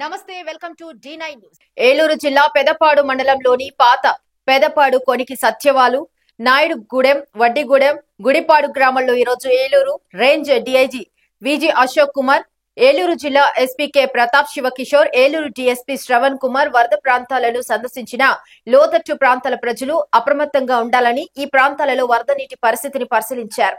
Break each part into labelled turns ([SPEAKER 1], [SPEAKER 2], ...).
[SPEAKER 1] నమస్తే welcome to D9 news. Eluru జిల్లా పెదపాడు మండలంలోని పాత పెదపాడు కొనికి సత్యవాలు నాయుడుగూడెం వడ్డిగూడెం గుడిపాడు గ్రామాల్లో ఈరోజు ఏలూరు రేంజ్ డీఐజీ విజి అశోక్ కుమార్, ఏలూరు జిల్లా SP K Pratap Shiva Kishore, Eluru DSP Shravan Kumar వరద ప్రాంతాలను సందర్శించిన లోతట్టు ప్రాంతాల ప్రజలు అప్రమత్తంగా ఉండాలని, ఈ ప్రాంతాలలో వరద నీటి పరిస్థితిని పరిశీలించారు.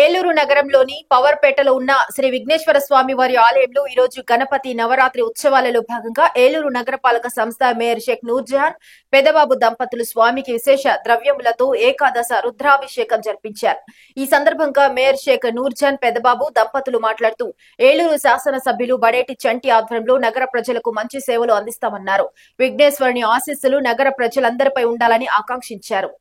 [SPEAKER 1] ఏలూరు నగరంలోని పవర్పేటలో ఉన్న శ్రీ విఘ్నేశ్వర స్వామి వారి ఆలయంలో ఈరోజు గణపతి నవరాత్రి ఉత్సవాలలో భాగంగా ఏలూరు నగరపాలక సంస్థ మేయర్ షేక్ నూర్జహాన్ పెదబాబు దంపతులు స్వామికి విశేష ద్రవ్యములతో ఏకాదశ రుద్రాభిషేకం జరిపించారు. ఈ సందర్భంగా మేయర్ షేక్ నూర్జహాన్ పెదబాబు దంపతులు మాట్లాడుతూ ఏలూరు శాసనసభ్యులు బడేటి చంటి ఆధ్వర్యంలో నగర ప్రజలకు మంచి సేవలు అందిస్తామన్నారు. విఘ్నేశ్వరుని ఆశీస్సులు నగర ప్రజలందరిపై ఉండాలని ఆకాంక్షించారు.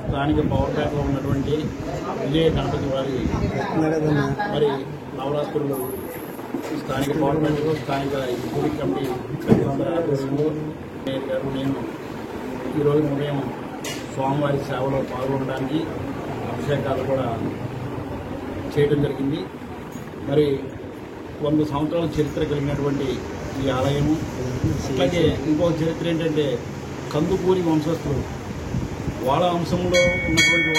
[SPEAKER 2] స్థానిక పవర్పేటలో ఉన్నటువంటి విజయ గణపతి వారి మరి నవరాత్రులు స్థానిక పవర్పేటలో స్థానిక గుడి కమిటీ సభ్యులందరి ఆధ్వర్యంలో నేను ఈరోజు ఉదయం స్వామివారి సేవలో పాల్గొనడానికి అభిషేకాలు కూడా చేయడం జరిగింది. మరి 100 సంవత్సరాల చరిత్ర కలిగినటువంటి ఈ ఆలయము, అలాగే ఇంకో చరిత్ర ఏంటంటే కందుకూరి వంశస్థులు వాళ్ళ వంశంలో ఉన్నటువంటి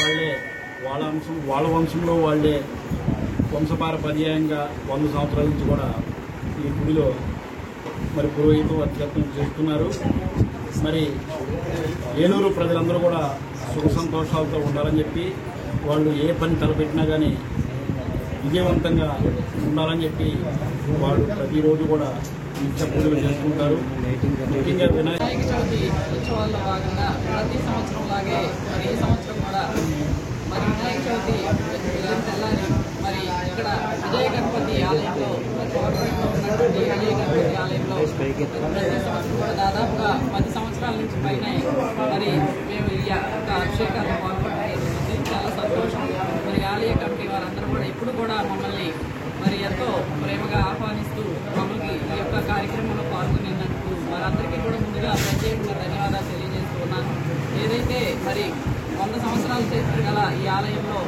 [SPEAKER 2] వాళ్ళ వంశంలో వాళ్ళే వంశపారపర్యాయంగా 100 సంవత్సరాల నుంచి కూడా ఈ గుడిలో మరి పురోహితం అత్యత్నం చేస్తున్నారు. మరి ఏలూరు ప్రజలందరూ కూడా సుఖ సంతోషాలతో ఉండాలని చెప్పి వాళ్ళు ఏ పని తలపెట్టినా కానీ విజయవంతంగా ఉండాలని చెప్పి వాళ్ళు ప్రతిరోజు కూడా నిత్య పూజలు చేసుకుంటారు. ముఖ్యంగా
[SPEAKER 3] వినాయక చవితి ఉత్సవాల్లో భాగంగా ప్రతి సంవత్సరం లాగే మరి ఈ సంవత్సరం కూడా మరి వినాయక చవితి తెల్లారి మరి ఇక్కడ విజయ గణపతి ఆలయంలో ఉన్నటువంటి విజయ గణపతి ఆలయంలో ప్రతి సంవత్సరం కూడా దాదాపుగా 10 సంవత్సరాల నుంచి పైన మరి మేము ఈ యొక్క అభిషేకాల్లో పాల్గొనడం చాలా సంతోషం. మరి ఆలయ కమిటీ వారందరూ కూడా ఇప్పుడు కూడా మమ్మల్ని మరి ఎంతో ప్రేమగా ఆహ్వానిస్తూ మమ్మల్ని ఈ యొక్క కార్యక్రమంలో పాల్గొనేందుకు వారందరికీ కూడా ముందుగా ప్రత్యేకంగా ధన్యవాదాలు తెలియజేస్తూ ఉన్నాను. ఏదైతే మరి 100 సంవత్సరాల చరిత్ర గల ఈ ఆలయంలో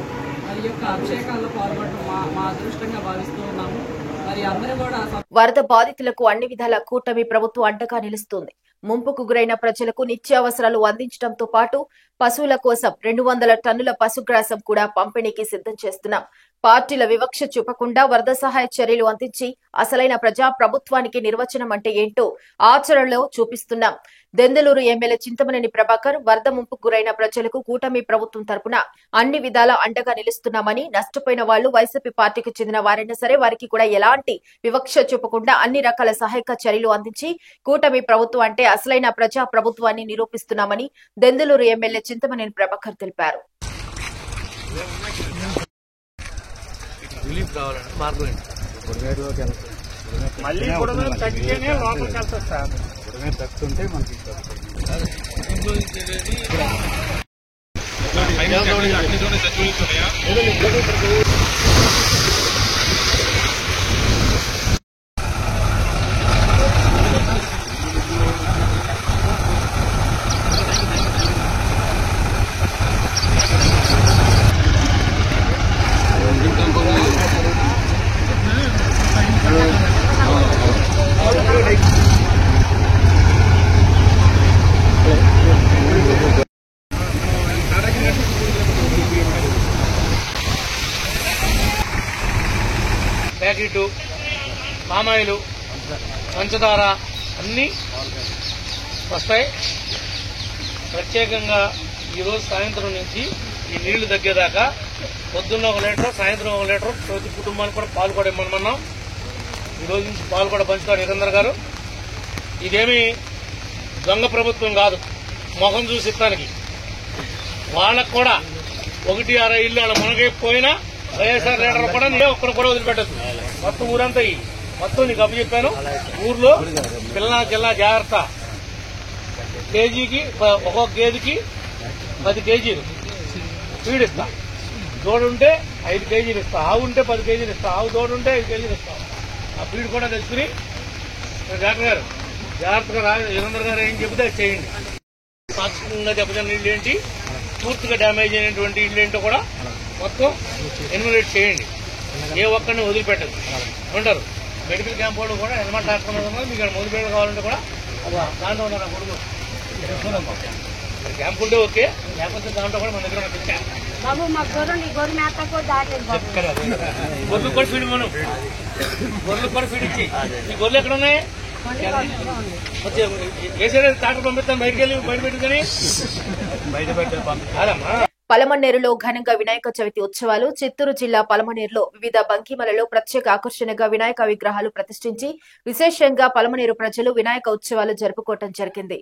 [SPEAKER 3] మరి యొక్క అభిషేకాల్లో పాల్గొనడం మా అదృష్టంగా భావిస్తూ ఉన్నాము. మరి అందరూ కూడా
[SPEAKER 1] వరద బాధితులకు అన్ని విధాల కూటమి ప్రభుత్వం అండగా నిలుస్తుంది. ముంపుకు గురైన ప్రజలకు నిత్యావసరాలు అందించడంతో పాటు పశువుల కోసం 200 టన్నుల పశుగ్రాసం కూడా పంపిణీకి సిద్ధం చేస్తున్నాం. పార్టీల వివక్ష చూపకుండా వరద సహాయ చర్యలు అందించి అసలైన ప్రజా ప్రభుత్వానికి నిర్వచనం అంటే ఏంటో ఆచరణలో చూపిస్తున్నాం. దెందులూరు ఎమ్మెల్యే చింతమనేని ప్రభాకర్ వరద ముంపుకు గురైన ప్రజలకు కూటమి ప్రభుత్వం తరపున అన్ని విధాల అండగా నిలుస్తున్నామని, నష్టపోయిన వాళ్లు వైసీపీ పార్టీకి చెందిన వారైనా సరే వారికి కూడా ఎలాంటి వివక్ష చూపకుండా అన్ని రకాల సహాయక చర్యలు అందించి కూటమి ప్రభుత్వం అంటే అసలైన ప్రజా ప్రభుత్వాన్ని నిరూపిస్తున్నామని దెందులూరు ఎమ్మెల్యే చింతమనేని ప్రభాకర్ తెలిపారు.
[SPEAKER 4] రిలీఫ్ కావాలంటే మార్గం ఏంటి?
[SPEAKER 5] మళ్ళీ బుడమేరు తగ్గితేనే లోపలికి వెళ్తారు సార్.
[SPEAKER 4] బుడమేరు తగ్గుతుంటే మనకి
[SPEAKER 5] ప్యాకెట్ పామాయిలు పంచదార అన్నీ వస్తాయి. ప్రత్యేకంగా ఈరోజు సాయంత్రం నుంచి ఈ నీళ్లు తగ్గేదాకా పొద్దున్న 1 లీటర్, సాయంత్రం 1 లీటర్ ప్రతి కుటుంబానికి కూడా పాలు కూడా ఇమ్మన్నాం. ఈరోజు నుంచి పాలు కూడా పంచుతారు నిరందర్ గారు. ఇదేమి దొంగ ప్రభుత్వం కాదు, మొహం చూసి ఇస్తానికి. వాళ్ళకు కూడా 1-6 ఇల్లు అలా మునగైపోయినా వైఎస్ఆర్ లీటర్ కూడా నేను ఒక్కడు కూడా వదిలిపెట్టద్దు. మొత్తం ఊరంతా మొత్తం నీకు అప్పు చెప్పాను. ఊర్లో పిల్లల జిల్లా జాగ్రత్త. కేజీకి ఒక్కొక్క గేదెకి 10 కేజీలు ఫీడ్ ఇస్తా. దోడుంటే 5 కేజీలు ఇస్తా. ఆవు ఉంటే 10 కేజీలు ఇస్తా. ఆవు దోడుంటే 5 కేజీలు ఇస్తా. ఆ ఫీడ్ కూడా తెచ్చుకుని డాక్టర్ గారు జాగ్రత్తగా నిరందర్ గారు ఏం చెబితే చేయండి. పాక్షికంగా దెబ్బతిన్న ఇల్లు ఏంటి, పూర్తిగా డ్యామేజ్ అయినటువంటి ఇల్లు ఏంటో కూడా మొత్తం ఎన్యుమరేట్ చేయండి. ఏ ఒక్కరిని వదిలిపెట్టదు ఉంటారు. మెడికల్ క్యాంప్ వాళ్ళు కూడా ఎన్ఎంఆర్ డాక్టర్ మీకు మొదలుపెట్ట కావాలంటే కూడా దాంట్లో ఉన్నారు. కొడుకు క్యాంప్ ఉంటే ఓకే, లేకపోతే దాంట్లో కూడా మన దగ్గర గొర్రెలు కూడా ఫీడ్ మనం గొర్రెలు కూడా ఫీడ్ ఇచ్చి ఈ గొర్రెలు ఎక్కడ ఉన్నాయి వేసే డాక్టర్ పంపిస్తాను బయటకు వెళ్ళి బయట పెట్టుకుని బయట పెట్టాలమ్మా.
[SPEAKER 1] పలమనేరులో ఘనంగా వినాయక చవితి ఉత్సవాలు. చిత్తూరు జిల్లా పలమనేరులో వివిధ బంకిమలలో ప్రత్యేక ఆకర్షణగా వినాయక విగ్రహాలు ప్రతిష్ఠించి విశేషంగా పలమనేరు ప్రజలు వినాయక ఉత్సవాలు జరుపుకోవడం జరిగింది.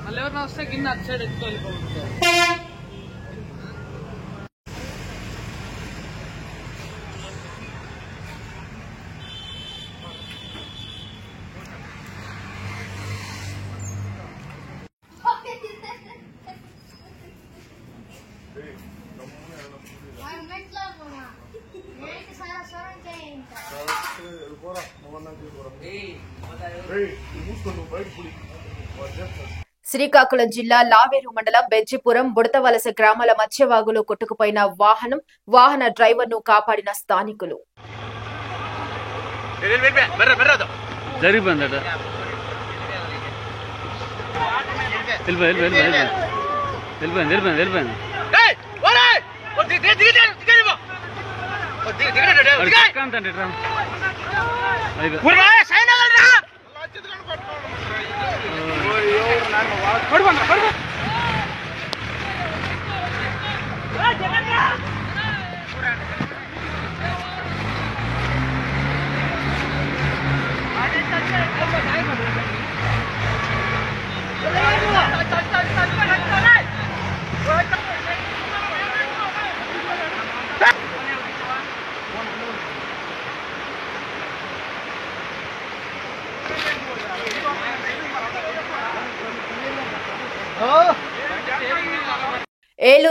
[SPEAKER 3] మళ్ళీ ఎవరిన వస్తే కింద అటు సైడ్ ఎత్తుకోవాలి.
[SPEAKER 1] శ్రీకాకుళం జిల్లా లావేరు మండలం బెజ్జిపురం బుడతవలస గ్రామాల మధ్యవాగులో కొట్టుకుపోయిన వాహన డ్రైవర్ ను కాపాడిన స్థానికులు.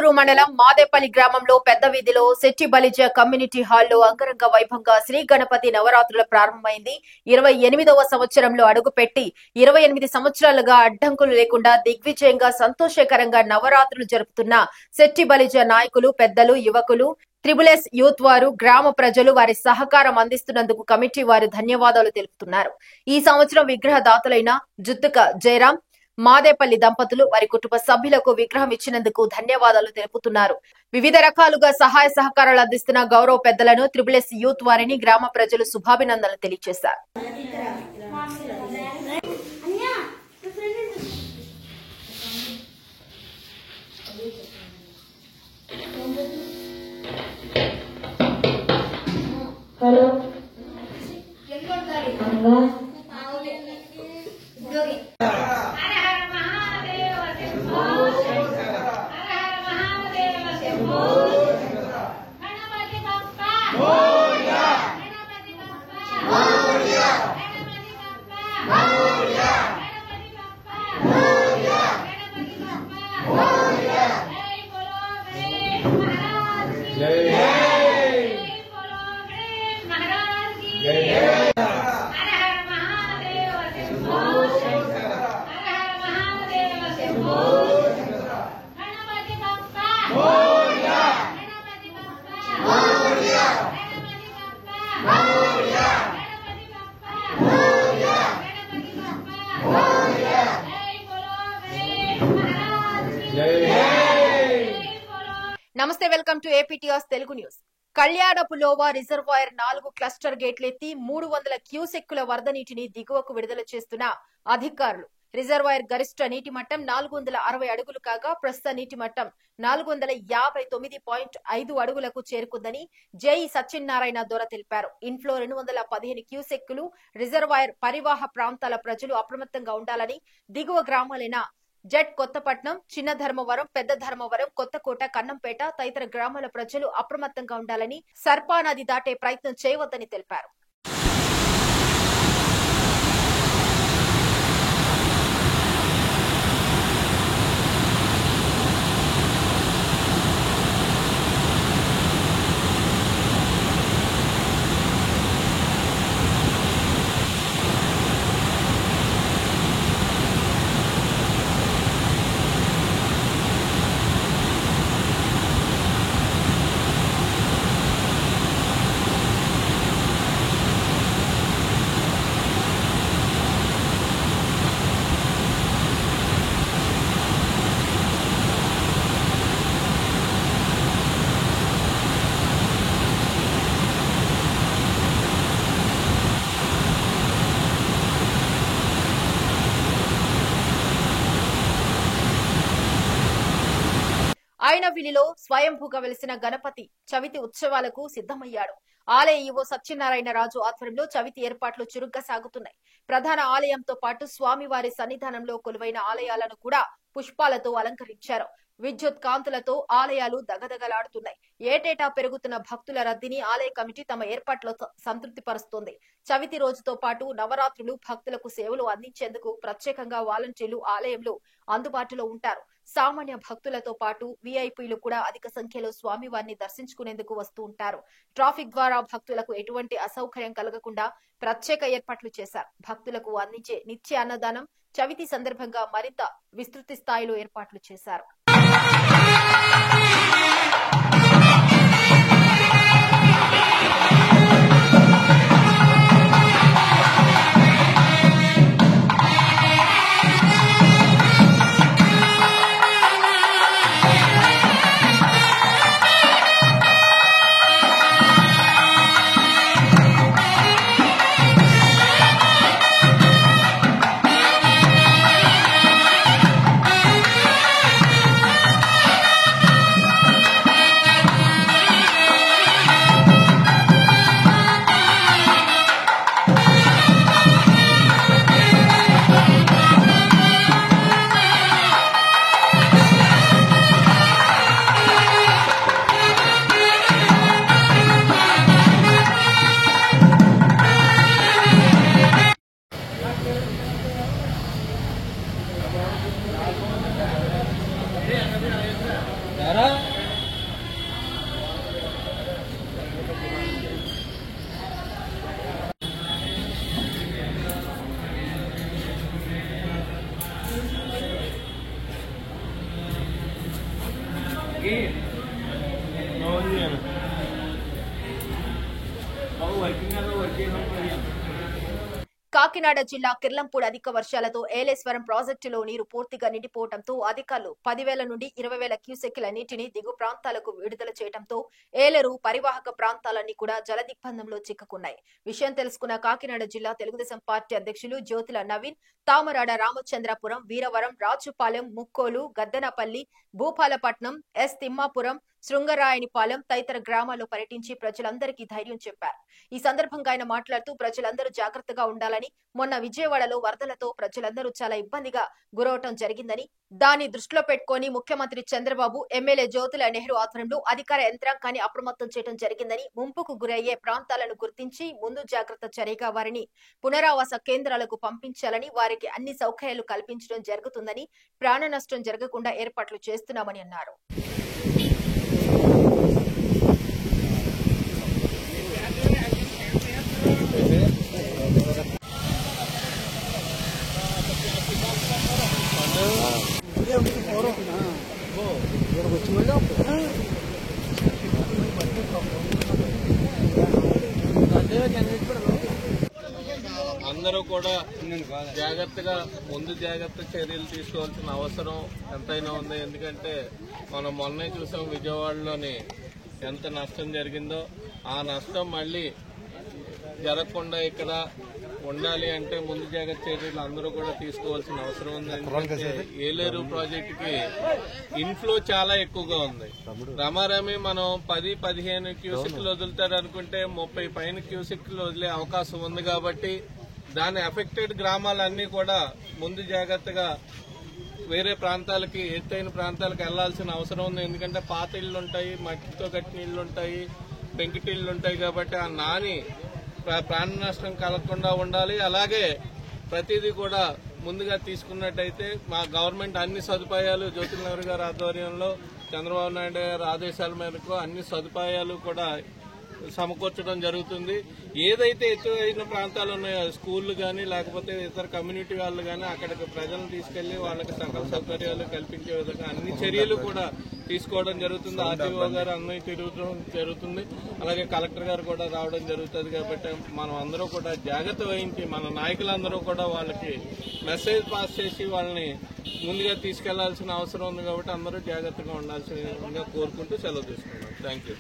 [SPEAKER 1] ఏలూరు మండలం మాదేపల్లి గ్రామంలో పెద్ద వీధిలో శెట్టి బలిజ కమ్యూనిటీ హాల్లో అంగరంగ వైభవంగా శ్రీ గణపతి నవరాత్రుల ప్రారంభమైంది. 28వ సంవత్సరంలో అడుగుపెట్టి 28 సంవత్సరాలుగా అడ్డంకులు లేకుండా దిగ్విజయంగా సంతోషకరంగా నవరాత్రులు జరుపుతున్న శెట్టి బలిజ నాయకులు, పెద్దలు, యువకులు, త్రిబుల్-ఎస్ యూత్ వారు, గ్రామ ప్రజలు వారి సహకారం అందిస్తున్నందుకు కమిటీ వారు ధన్యవాదాలు తెలుపుతున్నారు. ఈ సంవత్సరం విగ్రహ దాతలైన జుత్తుక జయరాం, మాదేపల్లి దంపతులు వారి కుటుంబ సభ్యులకు విగ్రహం ఇచ్చినందుకు ధన్యవాదాలు తెలుపుతున్నారు. వివిధ రకాలుగా సహాయ సహకారాలు అందిస్తున్న గౌరవ పెద్దలను, త్రిబుల్-ఎస్ యూత్ వారిని గ్రామ ప్రజలు శుభాభినందనలు తెలియజేశారు. నమస్తే, welcome to APTR Telugu news. Kalyanapulova reservoir 4 cluster గేట్లెత్తి 300 క్యూసెక్కుల వరద నీటిని దిగువకు విడుదల చేస్తున్న అధికారులు. రిజర్వాయర్ గరిష్ట నీటి మట్టం 460 అడుగులు కాగా ప్రస్తుత నీటి మట్టం 459.5 అడుగులకు చేరుకుందని జేఈ సత్యనారాయణ దొర తెలిపారు. ఇన్ఫ్లో 215 క్యూసెక్కులు. రిజర్వాయర్ పరివాహ ప్రాంతాల ప్రజలు అప్రమత్తంగా ఉండాలని, దిగువ గ్రామాలైన జెడ్ కొత్తపట్నం, చిన్న ధర్మవరం, పెద్ద ధర్మవరం, కొత్తకోట, కన్నంపేట తదితర గ్రామాల ప్రజలు అప్రమత్తంగా ఉండాలని, సర్పా నది దాటే ప్రయత్నం చేయవద్దని తెలిపారు. ఆయనవిలిలో స్వయంభూగా వెలిసిన గణపతి చవితి ఉత్సవాలకు సిద్ధమయ్యాడు. ఆలయ ఈవో సత్యనారాయణ రాజు ఆధ్వర్యంలో చవితి ఏర్పాట్లు చురుగ్గా సాగుతున్నాయి. ప్రధాన ఆలయంతో పాటు స్వామివారి సన్నిధానంలో కొలువైన ఆలయాలను కూడా పుష్పాలతో అలంకరించారు. విద్యుత్ కాంతులతో ఆలయాలు దగదగలాడుతున్నాయి. ఏటేటా పెరుగుతున్న భక్తుల రద్దీని ఆలయ కమిటీ తమ ఏర్పాట్లతో సంతృప్తి పరుస్తోంది. చవితి రోజుతో పాటు నవరాత్రులు భక్తులకు సేవలు అందించేందుకు ప్రత్యేకంగా వాలంటీర్లు ఆలయంలో అందుబాటులో ఉంటారు. సామాన్య భక్తులతో పాటు వీఐపీలు కూడా అధిక సంఖ్యలో స్వామివారిని దర్శించుకునేందుకు వస్తూ ఉంటారు. ట్రాఫిక్ ద్వారా భక్తులకు ఎటువంటి అసౌకర్యం కలగకుండా ప్రత్యేక ఏర్పాట్లు చేశారు. భక్తులకు అందించే నిత్య అన్నదానం చవితి సందర్భంగా మరింత విస్తృత స్థాయిలో ఏర్పాట్లు చేశారు. కాకినాడ జిల్లా కిర్లంపూడి అధిక వర్షాలతో ఏలేశ్వరం ప్రాజెక్టులో నీరు పూర్తిగా నిండిపోవడంతో అధికారులు 10,000 నుండి 20,000 క్యూసెక్కుల నీటిని దిగు ప్రాంతాలకు విడుదల చేయడంతో ఏలేరు పరివాహక ప్రాంతాలన్నీ కూడా జలదిగ్బంధంలో చిక్కుకున్నాయి. విషయం తెలుసుకున్న కాకినాడ జిల్లా తెలుగుదేశం పార్టీ అధ్యక్షులు జ్యోతుల నవీన్ తామరాడ, రామచంద్రపురం, వీరవరం, రాజుపాలెం, ముక్కోలు, గద్దనపల్లి, భూపాలపట్నం, ఎస్ తిమ్మాపురం, శృంగరాయనిపాలెం తదితర గ్రామాల్లో పర్యటించి ప్రజలందరికీ ధైర్యం చెప్పారు. ఈ సందర్భంగా ఆయన మాట్లాడుతూ ప్రజలందరూ జాగ్రత్తగా ఉండాలని, మొన్న విజయవాడలో వరదలతో ప్రజలందరూ చాలా ఇబ్బందిగా గురవటం జరిగిందని, దాన్ని దృష్టిలో పెట్టుకుని ముఖ్యమంత్రి చంద్రబాబు, ఎమ్మెల్యే జ్యోతుల నెహ్రూ ఆధ్వర్యంలో అధికార యంత్రాంగాన్ని అప్రమత్తం చేయడం జరిగిందని, ముంపుకు గురయ్యే ప్రాంతాలను గుర్తించి ముందు జాగ్రత్త చర్యగా వారిని పునరావాస కేంద్రాలకు పంపించాలని, వారికి అన్ని సౌకర్యాలు కల్పించడం జరుగుతుందని, ప్రాణ నష్టం జరగకుండా ఏర్పాట్లు చేస్తున్నామని అన్నారు.
[SPEAKER 4] అందరూ కూడా జాగ్రత్తగా ముందు జాగ్రత్త చర్యలు తీసుకోవాల్సిన అవసరం ఎంతైనా ఉంది. ఎందుకంటే మనం మొన్నే చూసాం విజయవాడలోని ఎంత నష్టం జరిగిందో. ఆ నష్టం మళ్ళీ జరగకుండా ఇక్కడ ఉండాలి అంటే ముందు జాగ్రత్త చర్యలు అందరూ కూడా తీసుకోవాల్సిన అవసరం ఉంది. ఎందుకంటే ఏలేరు ప్రాజెక్టుకి ఇన్ఫ్లో చాలా ఎక్కువగా ఉంది. రమారమి మనం 10-15 క్యూసెక్లు వదులుతారు అనుకుంటే 30 పైన క్యూసెక్లు వదిలే అవకాశం ఉంది. కాబట్టి దాని ఎఫెక్టెడ్ గ్రామాలన్నీ కూడా ముందు జాగ్రత్తగా వేరే ప్రాంతాలకి, ఎత్తైన ప్రాంతాలకు వెళ్లాల్సిన అవసరం ఉంది. ఎందుకంటే పాత ఇళ్లు ఉంటాయి, మట్టితో కట్టిన ఇళ్లు ఉంటాయి, పెంకిటిళ్లు ఉంటాయి. కాబట్టి ఆ నాని ప్రాణ నష్టం కలగకుండా ఉండాలి. అలాగే ప్రతిదీ కూడా ముందుగా తీసుకున్నట్టయితే మా గవర్నమెంట్ అన్ని సదుపాయాలు జ్యోతుల నెహ్రూ గారి ఆధ్వర్యంలో, చంద్రబాబు నాయుడు గారి ఆదేశాల మేరకు అన్ని సదుపాయాలు కూడా సమకూర్చడం జరుగుతుంది. ఏదైతే ఎత్తైన ప్రాంతాలు ఉన్నాయో స్కూళ్లు కానీ లేకపోతే ఇతర కమ్యూనిటీ వాళ్ళు కానీ అక్కడికి ప్రజలను తీసుకెళ్లి వాళ్ళకి సకల సౌకర్యాలు కల్పించే విధంగా అన్ని చర్యలు కూడా తీసుకోవడం జరుగుతుంది. ఆర్టీఓ గారు అన్నీ తిరగడం జరుగుతుంది. అలాగే కలెక్టర్ గారు కూడా రావడం జరుగుతుంది. కాబట్టి మనం అందరూ కూడా జాగ్రత్త వహించి మన నాయకులందరూ కూడా వాళ్ళకి మెసేజ్ పాస్ చేసి వాళ్ళని ముందుగా తీసుకెళ్లాల్సిన అవసరం ఉంది. కాబట్టి అందరూ జాగ్రత్తగా ఉండాల్సిందిగా కోరుకుంటూ సెలవు తీసుకున్నాం. Thank you.